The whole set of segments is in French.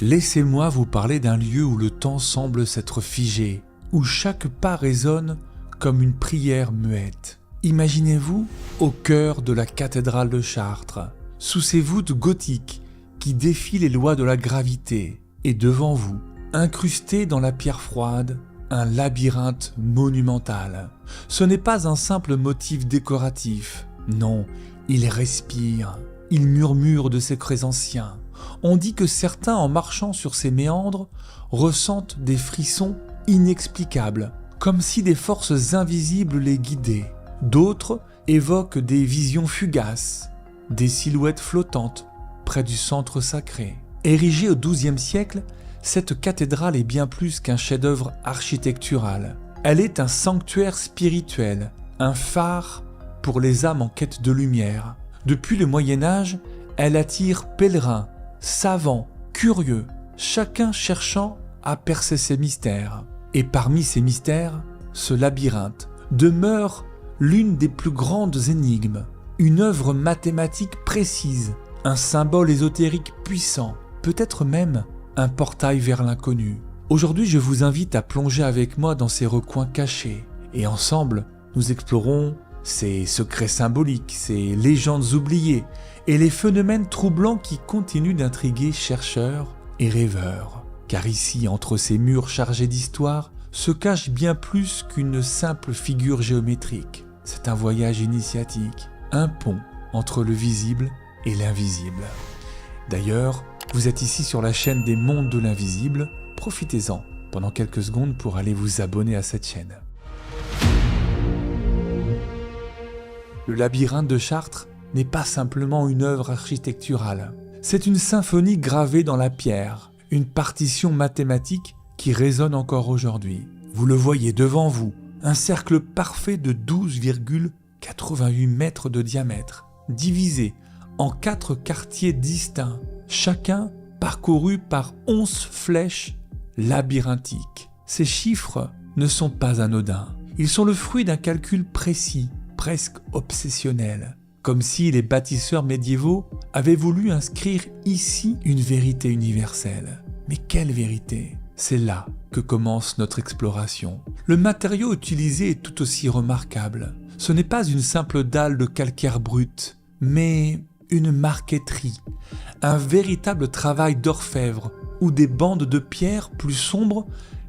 Laissez-moi vous parler d'un lieu où le temps semble s'être figé, où chaque pas résonne comme une prière muette. Imaginez-vous au cœur de la cathédrale de Chartres, sous ses voûtes gothiques qui défient les lois de la gravité, et devant vous, incrusté dans la pierre froide, un labyrinthe monumental. Ce n'est pas un simple motif décoratif, non, il respire, il murmure de secrets anciens. On dit que certains, en marchant sur ces méandres, ressentent des frissons inexplicables, comme si des forces invisibles les guidaient. D'autres évoquent des visions fugaces, des silhouettes flottantes près du centre sacré. Érigée au XIIe siècle, cette cathédrale est bien plus qu'un chef-d'œuvre architectural. Elle est un sanctuaire spirituel, un phare pour les âmes en quête de lumière. Depuis le Moyen-Âge, elle attire pèlerins, savants, curieux, chacun cherchant à percer ses mystères. Et parmi ces mystères, ce labyrinthe demeure l'une des plus grandes énigmes, une œuvre mathématique précise, un symbole ésotérique puissant, peut-être même un portail vers l'inconnu. Aujourd'hui, je vous invite à plonger avec moi dans ces recoins cachés, et ensemble, nous explorons ces secrets symboliques, ces légendes oubliées, et les phénomènes troublants qui continuent d'intriguer chercheurs et rêveurs. Car ici, entre ces murs chargés d'histoire, se cache bien plus qu'une simple figure géométrique. C'est un voyage initiatique, un pont entre le visible et l'invisible. D'ailleurs, vous êtes ici sur la chaîne des mondes de l'invisible, profitez-en pendant quelques secondes pour aller vous abonner à cette chaîne. Le labyrinthe de Chartres n'est pas simplement une œuvre architecturale, c'est une symphonie gravée dans la pierre, une partition mathématique qui résonne encore aujourd'hui. Vous le voyez devant vous, un cercle parfait de 12,88 mètres de diamètre, divisé en 4 quartiers distincts, chacun parcouru par 11 flèches labyrinthiques. Ces chiffres ne sont pas anodins. Ils sont le fruit d'un calcul précis, presque obsessionnel, comme si les bâtisseurs médiévaux avaient voulu inscrire ici une vérité universelle. Mais quelle vérité ? C'est là que commence notre exploration. Le matériau utilisé est tout aussi remarquable. Ce n'est pas une simple dalle de calcaire brut, mais une marqueterie, un véritable travail d'orfèvre où des bandes de pierre plus sombres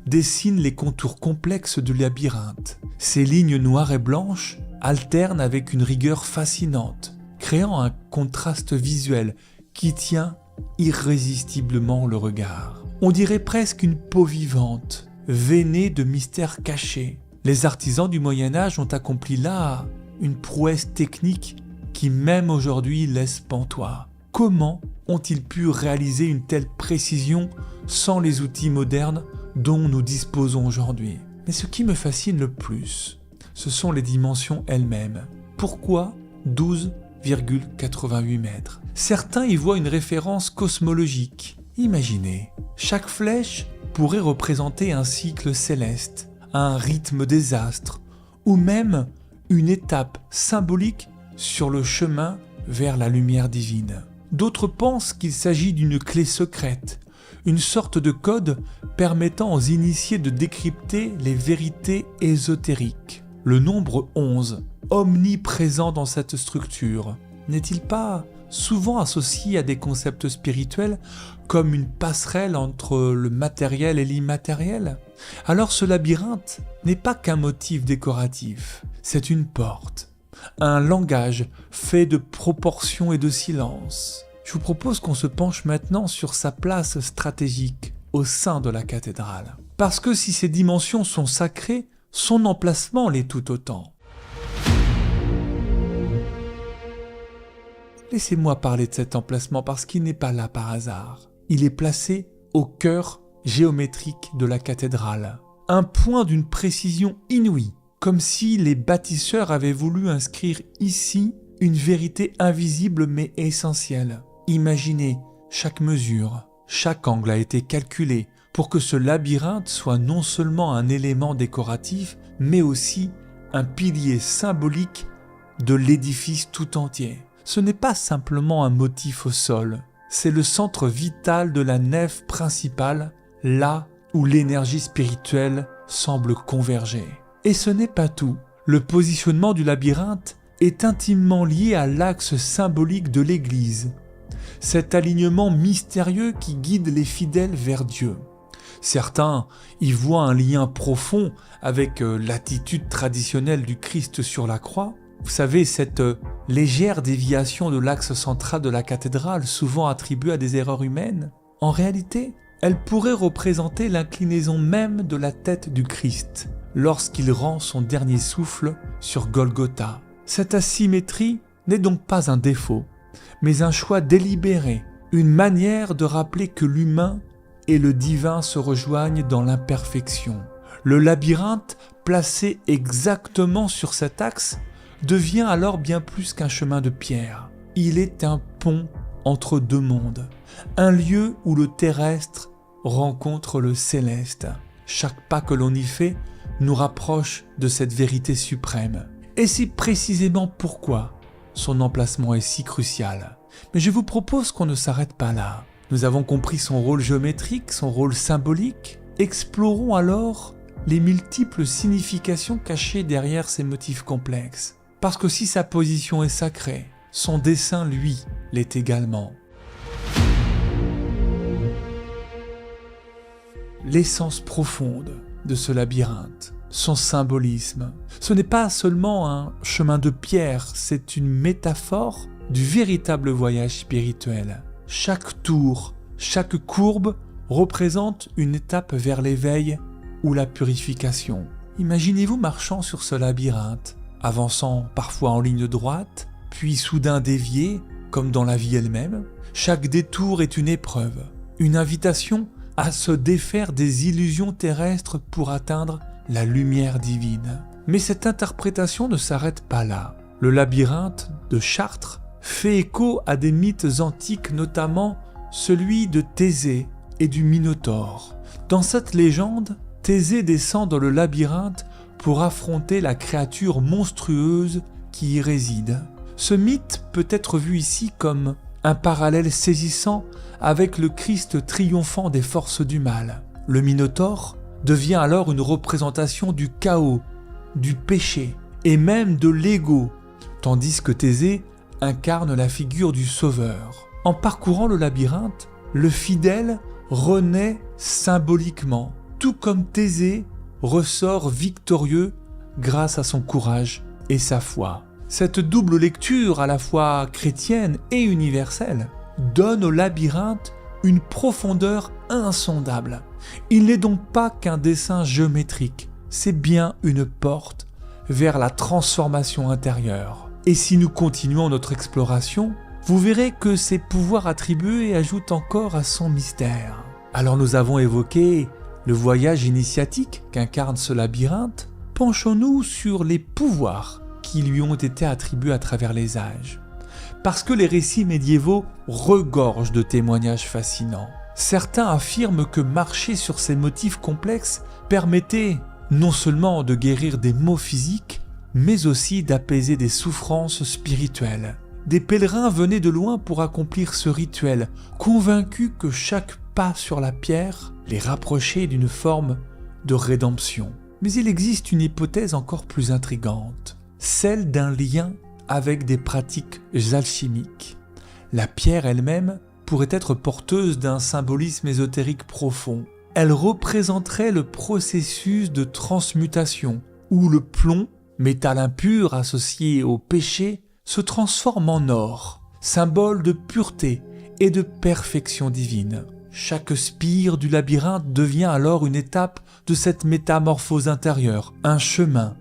dessinent les contours complexes du labyrinthe. Ces lignes noires et blanches alternent avec une rigueur fascinante, créant un contraste visuel qui tient irrésistiblement le regard. On dirait presque une peau vivante, veinée de mystères cachés. Les artisans du Moyen-Âge ont accompli là une prouesse technique qui même aujourd'hui laisse pantois. Comment ont-ils pu réaliser une telle précision sans les outils modernes dont nous disposons aujourd'hui? Mais ce qui me fascine le plus, ce sont les dimensions elles-mêmes. Pourquoi 12,88 mètres? Certains y voient une référence cosmologique. Imaginez, chaque flèche pourrait représenter un cycle céleste, un rythme des astres, ou même une étape symbolique sur le chemin vers la lumière divine. D'autres pensent qu'il s'agit d'une clé secrète, une sorte de code permettant aux initiés de décrypter les vérités ésotériques. Le nombre 11, omniprésent dans cette structure, n'est-il pas souvent associé à des concepts spirituels comme une passerelle entre le matériel et l'immatériel? Alors ce labyrinthe n'est pas qu'un motif décoratif, c'est une porte, un langage fait de proportions et de silence. Je vous propose qu'on se penche maintenant sur sa place stratégique au sein de la cathédrale. Parce que si ces dimensions sont sacrées, son emplacement l'est tout autant. Laissez-moi parler de cet emplacement parce qu'il n'est pas là par hasard. Il est placé au cœur géométrique de la cathédrale. Un point d'une précision inouïe, comme si les bâtisseurs avaient voulu inscrire ici une vérité invisible mais essentielle. Imaginez chaque mesure, chaque angle a été calculé pour que ce labyrinthe soit non seulement un élément décoratif, mais aussi un pilier symbolique de l'édifice tout entier. Ce n'est pas simplement un motif au sol, c'est le centre vital de la nef principale, là où l'énergie spirituelle semble converger. Et ce n'est pas tout. Le positionnement du labyrinthe est intimement lié à l'axe symbolique de l'Église, cet alignement mystérieux qui guide les fidèles vers Dieu. Certains y voient un lien profond avec l'attitude traditionnelle du Christ sur la croix. Vous savez, cette légère déviation de l'axe central de la cathédrale, souvent attribuée à des erreurs humaines, en réalité, elle pourrait représenter l'inclinaison même de la tête du Christ lorsqu'il rend son dernier souffle sur Golgotha. Cette asymétrie n'est donc pas un défaut, mais un choix délibéré, une manière de rappeler que l'humain et le divin se rejoignent dans l'imperfection. Le labyrinthe, placé exactement sur cet axe, devient alors bien plus qu'un chemin de pierre. Il est un pont entre deux mondes, un lieu où le terrestre rencontre le céleste. Chaque pas que l'on y fait nous rapproche de cette vérité suprême. Et c'est précisément pourquoi son emplacement est si crucial. Mais je vous propose qu'on ne s'arrête pas là. Nous avons compris son rôle géométrique, son rôle symbolique. Explorons alors les multiples significations cachées derrière ces motifs complexes. Parce que si sa position est sacrée, son dessin, lui, l'est également. L'essence profonde de ce labyrinthe, son symbolisme, ce n'est pas seulement un chemin de pierre, c'est une métaphore du véritable voyage spirituel. Chaque tour, chaque courbe représente une étape vers l'éveil ou la purification. Imaginez-vous marchant sur ce labyrinthe, avançant parfois en ligne droite, puis soudain dévié, comme dans la vie elle-même. Chaque détour est une épreuve, une invitation à se défaire des illusions terrestres pour atteindre la lumière divine. Mais cette interprétation ne s'arrête pas là. Le labyrinthe de Chartres fait écho à des mythes antiques, notamment celui de Thésée et du Minotaure. Dans cette légende, Thésée descend dans le labyrinthe pour affronter la créature monstrueuse qui y réside. Ce mythe peut être vu ici comme un parallèle saisissant avec le Christ triomphant des forces du mal. Le Minotaure devient alors une représentation du chaos, du péché et même de l'ego, tandis que Thésée incarne la figure du sauveur. En parcourant le labyrinthe, le fidèle renaît symboliquement, tout comme Thésée ressort victorieux grâce à son courage et sa foi. Cette double lecture, à la fois chrétienne et universelle, donne au labyrinthe une profondeur insondable. Il n'est donc pas qu'un dessin géométrique, c'est bien une porte vers la transformation intérieure. Et si nous continuons notre exploration, vous verrez que ses pouvoirs attribués ajoutent encore à son mystère. Alors nous avons évoqué le voyage initiatique qu'incarne ce labyrinthe. Penchons-nous sur les pouvoirs qui lui ont été attribués à travers les âges. Parce que les récits médiévaux regorgent de témoignages fascinants. Certains affirment que marcher sur ces motifs complexes permettait non seulement de guérir des maux physiques, mais aussi d'apaiser des souffrances spirituelles. Des pèlerins venaient de loin pour accomplir ce rituel, convaincus que chaque pas sur la pierre les rapprochait d'une forme de rédemption. Mais il existe une hypothèse encore plus intrigante, celle d'un lien avec des pratiques alchimiques. La pierre elle-même pourrait être porteuse d'un symbolisme ésotérique profond. Elle représenterait le processus de transmutation, où le plomb, métal impur associé au péché, se transforme en or, symbole de pureté et de perfection divine. Chaque spire du labyrinthe devient alors une étape de cette métamorphose intérieure, un chemin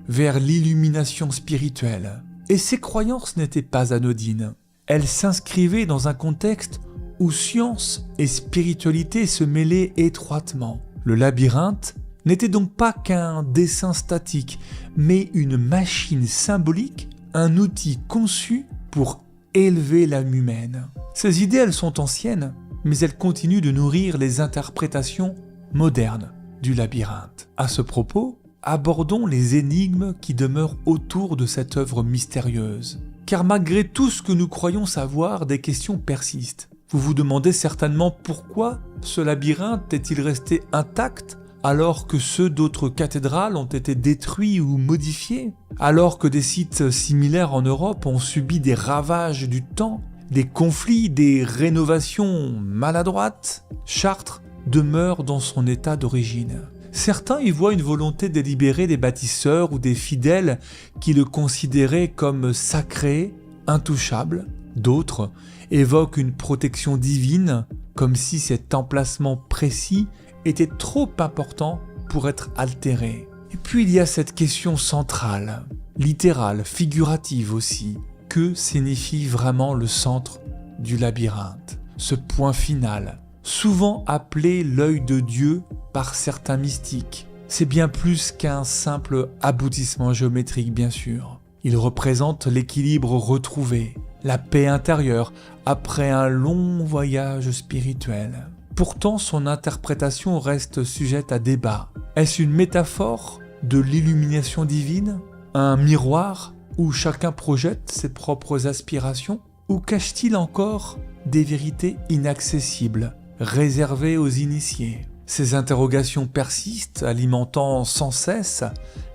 vers l'illumination spirituelle. Et ces croyances n'étaient pas anodines. Elles s'inscrivaient dans un contexte où science et spiritualité se mêlaient étroitement. Le labyrinthe n'était donc pas qu'un dessin statique, mais une machine symbolique, un outil conçu pour élever l'âme humaine. Ces idées, elles sont anciennes, mais elles continuent de nourrir les interprétations modernes du labyrinthe. À ce propos, abordons les énigmes qui demeurent autour de cette œuvre mystérieuse. Car malgré tout ce que nous croyons savoir, des questions persistent. Vous vous demandez certainement pourquoi ce labyrinthe est-il resté intact alors que ceux d'autres cathédrales ont été détruits ou modifiés, alors que des sites similaires en Europe ont subi des ravages du temps, des conflits, des rénovations maladroites. Chartres demeure dans son état d'origine. Certains y voient une volonté délibérée des bâtisseurs ou des fidèles qui le considéraient comme sacré, intouchable. D'autres évoquent une protection divine, comme si cet emplacement précis était trop important pour être altéré. Et puis il y a cette question centrale, littérale, figurative aussi. Que signifie vraiment le centre du labyrinthe? Ce point final, souvent appelé l'œil de Dieu par certains mystiques. C'est bien plus qu'un simple aboutissement géométrique, bien sûr. Il représente l'équilibre retrouvé, la paix intérieure après un long voyage spirituel. Pourtant, son interprétation reste sujette à débat. Est-ce une métaphore de l'illumination divine? Un miroir où chacun projette ses propres aspirations? Ou cache-t-il encore des vérités inaccessibles, réservées aux initiés? Ces interrogations persistent, alimentant sans cesse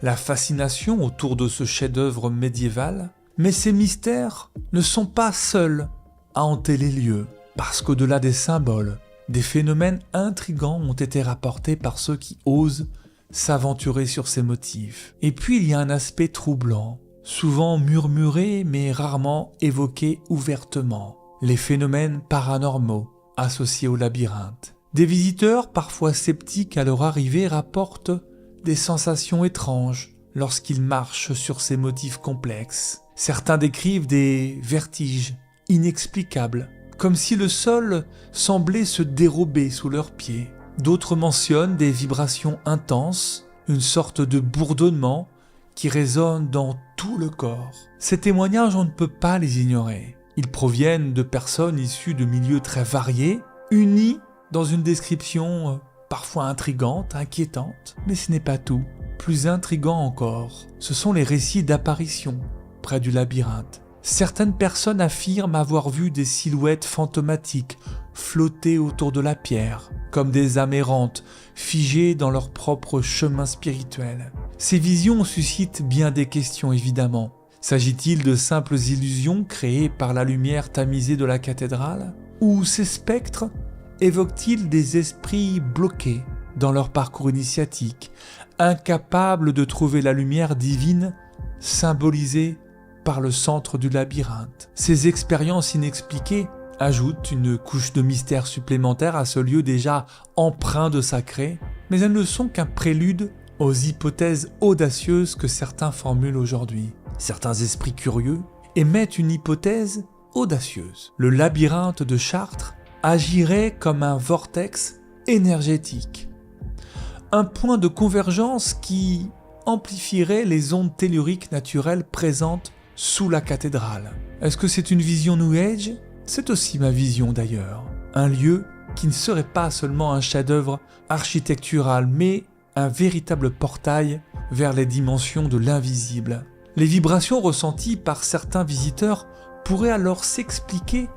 la fascination autour de ce chef-d'œuvre médiéval. Mais ces mystères ne sont pas seuls à hanter les lieux, parce qu'au-delà des symboles, des phénomènes intrigants ont été rapportés par ceux qui osent s'aventurer sur ces motifs. Et puis il y a un aspect troublant, souvent murmuré mais rarement évoqué ouvertement, les phénomènes paranormaux associés au labyrinthe. Des visiteurs, parfois sceptiques à leur arrivée, rapportent des sensations étranges lorsqu'ils marchent sur ces motifs complexes. Certains décrivent des vertiges inexplicables, comme si le sol semblait se dérober sous leurs pieds. D'autres mentionnent des vibrations intenses, une sorte de bourdonnement qui résonne dans tout le corps. Ces témoignages, on ne peut pas les ignorer. Ils proviennent de personnes issues de milieux très variés, unis dans une description parfois intrigante, inquiétante. Mais ce n'est pas tout. Plus intrigant encore, ce sont les récits d'apparitions près du labyrinthe. Certaines personnes affirment avoir vu des silhouettes fantomatiques flotter autour de la pierre, comme des âmes errantes, figées dans leur propre chemin spirituel. Ces visions suscitent bien des questions évidemment. S'agit-il de simples illusions créées par la lumière tamisée de la cathédrale? Ou ces spectres évoquent-ils des esprits bloqués dans leur parcours initiatique, incapables de trouver la lumière divine symbolisée par le centre du labyrinthe? Ces expériences inexpliquées ajoutent une couche de mystère supplémentaire à ce lieu déjà empreint de sacré, mais elles ne sont qu'un prélude aux hypothèses audacieuses que certains formulent aujourd'hui. Certains esprits curieux émettent une hypothèse audacieuse. Le labyrinthe de Chartres agirait comme un vortex énergétique, un point de convergence qui amplifierait les ondes telluriques naturelles présentes sous la cathédrale. Est-ce que c'est une vision New Age? C'est aussi ma vision d'ailleurs. Un lieu qui ne serait pas seulement un chef-d'œuvre architectural, mais un véritable portail vers les dimensions de l'invisible. Les vibrations ressenties par certains visiteurs pourraient alors s'expliquer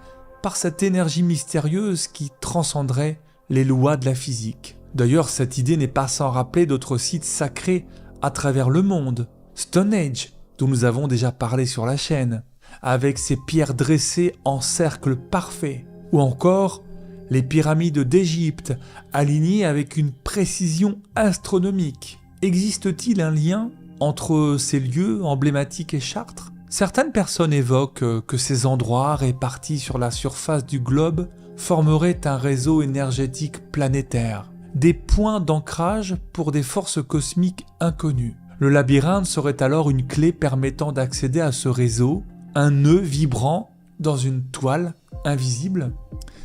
par cette énergie mystérieuse qui transcenderait les lois de la physique. D'ailleurs, cette idée n'est pas sans rappeler d'autres sites sacrés à travers le monde. Stonehenge, dont nous avons déjà parlé sur la chaîne, avec ses pierres dressées en cercle parfait, ou encore les pyramides d'Égypte, alignées avec une précision astronomique. Existe-t-il un lien entre ces lieux emblématiques et Chartres? Certaines personnes évoquent que ces endroits répartis sur la surface du globe formeraient un réseau énergétique planétaire, des points d'ancrage pour des forces cosmiques inconnues. Le labyrinthe serait alors une clé permettant d'accéder à ce réseau, un nœud vibrant dans une toile invisible.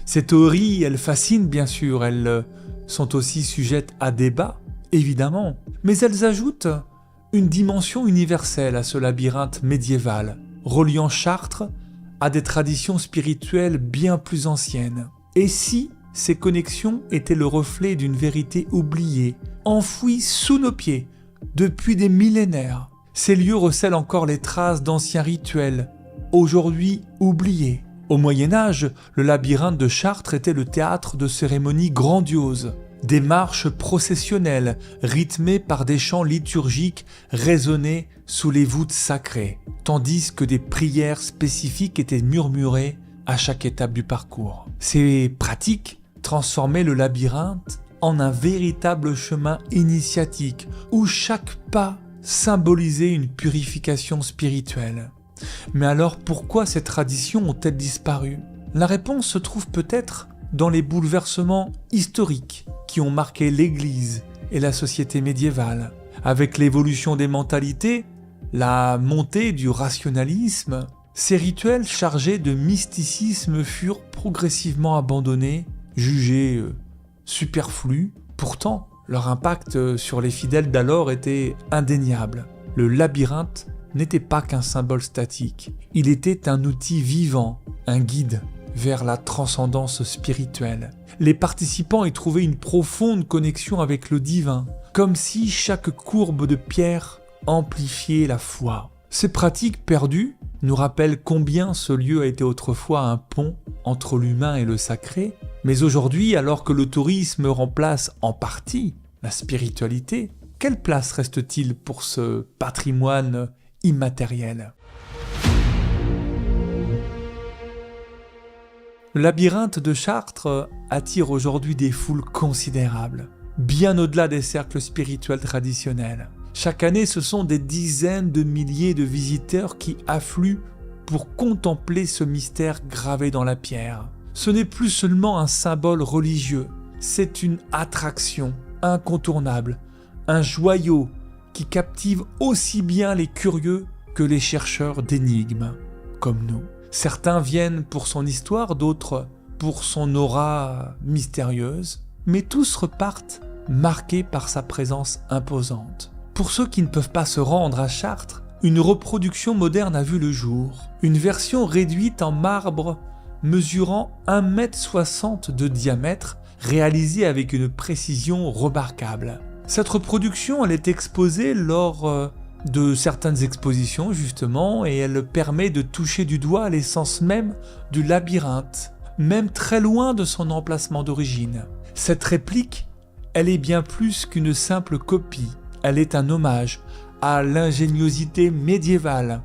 Ces théories, elles fascinent bien sûr, elles sont aussi sujettes à débat, évidemment, mais elles ajoutent une dimension universelle à ce labyrinthe médiéval, reliant Chartres à des traditions spirituelles bien plus anciennes. Et si ces connexions étaient le reflet d'une vérité oubliée, enfouie sous nos pieds depuis des millénaires? Ces lieux recèlent encore les traces d'anciens rituels, aujourd'hui oubliés. Au Moyen-Âge, le labyrinthe de Chartres était le théâtre de cérémonies grandioses. Des marches processionnelles, rythmées par des chants liturgiques, résonnaient sous les voûtes sacrées, tandis que des prières spécifiques étaient murmurées à chaque étape du parcours. Ces pratiques transformaient le labyrinthe en un véritable chemin initiatique, où chaque pas symbolisait une purification spirituelle. Mais alors pourquoi ces traditions ont-elles disparu ? La réponse se trouve peut-être dans les bouleversements historiques qui ont marqué l'Église et la société médiévale. Avec l'évolution des mentalités, la montée du rationalisme, ces rituels chargés de mysticisme furent progressivement abandonnés, jugés superflus. Pourtant, leur impact sur les fidèles d'alors était indéniable. Le labyrinthe n'était pas qu'un symbole statique, il était un outil vivant, un guide vers la transcendance spirituelle. Les participants y trouvaient une profonde connexion avec le divin, comme si chaque courbe de pierre amplifiait la foi. Ces pratiques perdues nous rappellent combien ce lieu a été autrefois un pont entre l'humain et le sacré, mais aujourd'hui, alors que le tourisme remplace en partie la spiritualité, quelle place reste-t-il pour ce patrimoine immatériel ? Le labyrinthe de Chartres attire aujourd'hui des foules considérables, bien au-delà des cercles spirituels traditionnels. Chaque année, ce sont des dizaines de milliers de visiteurs qui affluent pour contempler ce mystère gravé dans la pierre. Ce n'est plus seulement un symbole religieux, c'est une attraction incontournable, un joyau qui captive aussi bien les curieux que les chercheurs d'énigmes, comme nous. Certains viennent pour son histoire, d'autres pour son aura mystérieuse, mais tous repartent marqués par sa présence imposante. Pour ceux qui ne peuvent pas se rendre à Chartres, une reproduction moderne a vu le jour. Une version réduite en marbre mesurant 1,60 m de diamètre, réalisée avec une précision remarquable. Cette reproduction, elle est exposée lors de certaines expositions justement, et elle permet de toucher du doigt l'essence même du labyrinthe, même très loin de son emplacement d'origine. Cette réplique, elle est bien plus qu'une simple copie, elle est un hommage à l'ingéniosité médiévale,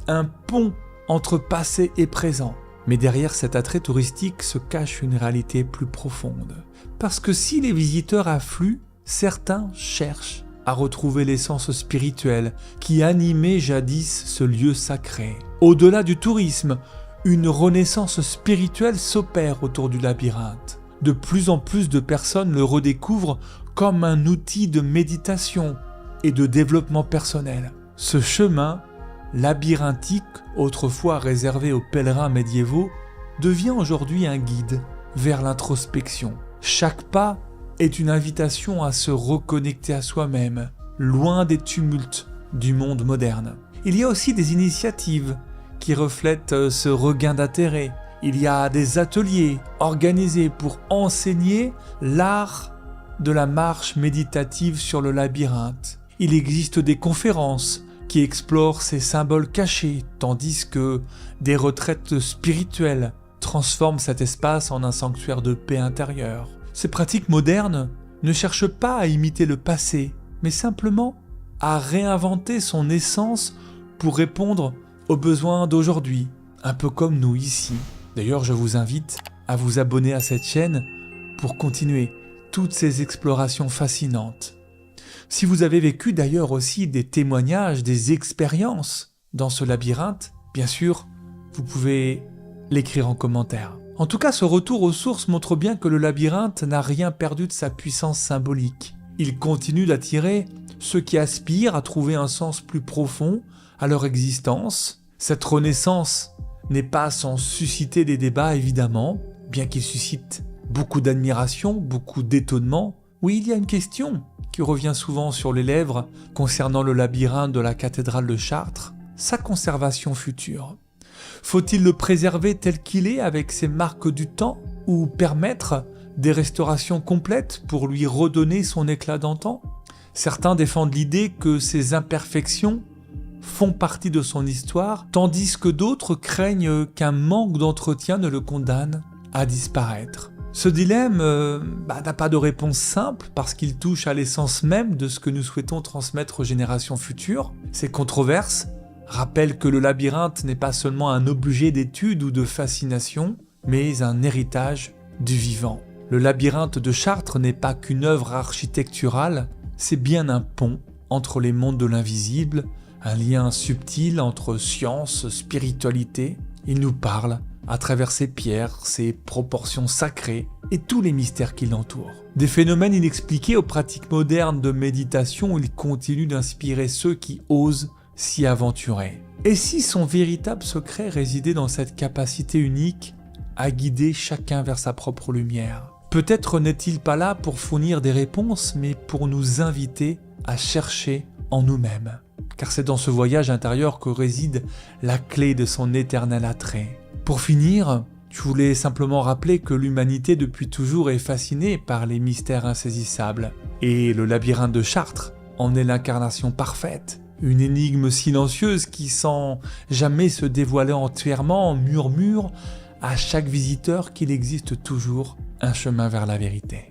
un pont entre passé et présent. Mais derrière cet attrait touristique se cache une réalité plus profonde. Parce que si les visiteurs affluent, certains cherchent à retrouver l'essence spirituelle qui animait jadis ce lieu sacré. Au-delà du tourisme, une renaissance spirituelle s'opère autour du labyrinthe. De plus en plus de personnes le redécouvrent comme un outil de méditation et de développement personnel. Ce chemin labyrinthique, autrefois réservé aux pèlerins médiévaux, devient aujourd'hui un guide vers l'introspection. Chaque pas est une invitation à se reconnecter à soi-même, loin des tumultes du monde moderne. Il y a aussi des initiatives qui reflètent ce regain d'intérêt. Il y a des ateliers organisés pour enseigner l'art de la marche méditative sur le labyrinthe. Il existe des conférences qui explorent ces symboles cachés, tandis que des retraites spirituelles transforment cet espace en un sanctuaire de paix intérieure. Ces pratiques modernes ne cherchent pas à imiter le passé, mais simplement à réinventer son essence pour répondre aux besoins d'aujourd'hui, un peu comme nous ici. D'ailleurs, je vous invite à vous abonner à cette chaîne pour continuer toutes ces explorations fascinantes. Si vous avez vécu d'ailleurs aussi des témoignages, des expériences dans ce labyrinthe, bien sûr, vous pouvez l'écrire en commentaire. En tout cas, ce retour aux sources montre bien que le labyrinthe n'a rien perdu de sa puissance symbolique. Il continue d'attirer ceux qui aspirent à trouver un sens plus profond à leur existence. Cette renaissance n'est pas sans susciter des débats évidemment, bien qu'il suscite beaucoup d'admiration, beaucoup d'étonnement. Oui, il y a une question qui revient souvent sur les lèvres concernant le labyrinthe de la cathédrale de Chartres, sa conservation future. Faut-il le préserver tel qu'il est avec ses marques du temps ou permettre des restaurations complètes pour lui redonner son éclat d'antan ? Certains défendent l'idée que ces imperfections font partie de son histoire, tandis que d'autres craignent qu'un manque d'entretien ne le condamne à disparaître. Ce dilemme n'a pas de réponse simple parce qu'il touche à l'essence même de ce que nous souhaitons transmettre aux générations futures. Ces controverses rappellent que le labyrinthe n'est pas seulement un objet d'étude ou de fascination, mais un héritage du vivant. Le labyrinthe de Chartres n'est pas qu'une œuvre architecturale, c'est bien un pont entre les mondes de l'invisible, un lien subtil entre science, spiritualité. Il nous parle à travers ses pierres, ses proportions sacrées et tous les mystères qui l'entourent. Des phénomènes inexpliqués aux pratiques modernes de méditation, il continue d'inspirer ceux qui osent s'y aventurer. Et si son véritable secret résidait dans cette capacité unique à guider chacun vers sa propre lumière? Peut-être n'est-il pas là pour fournir des réponses, mais pour nous inviter à chercher en nous-mêmes. Car c'est dans ce voyage intérieur que réside la clé de son éternel attrait. Pour finir, je voulais simplement rappeler que l'humanité depuis toujours est fascinée par les mystères insaisissables. Et le labyrinthe de Chartres en est l'incarnation parfaite. Une énigme silencieuse qui, sans jamais se dévoiler entièrement, murmure à chaque visiteur qu'il existe toujours un chemin vers la vérité.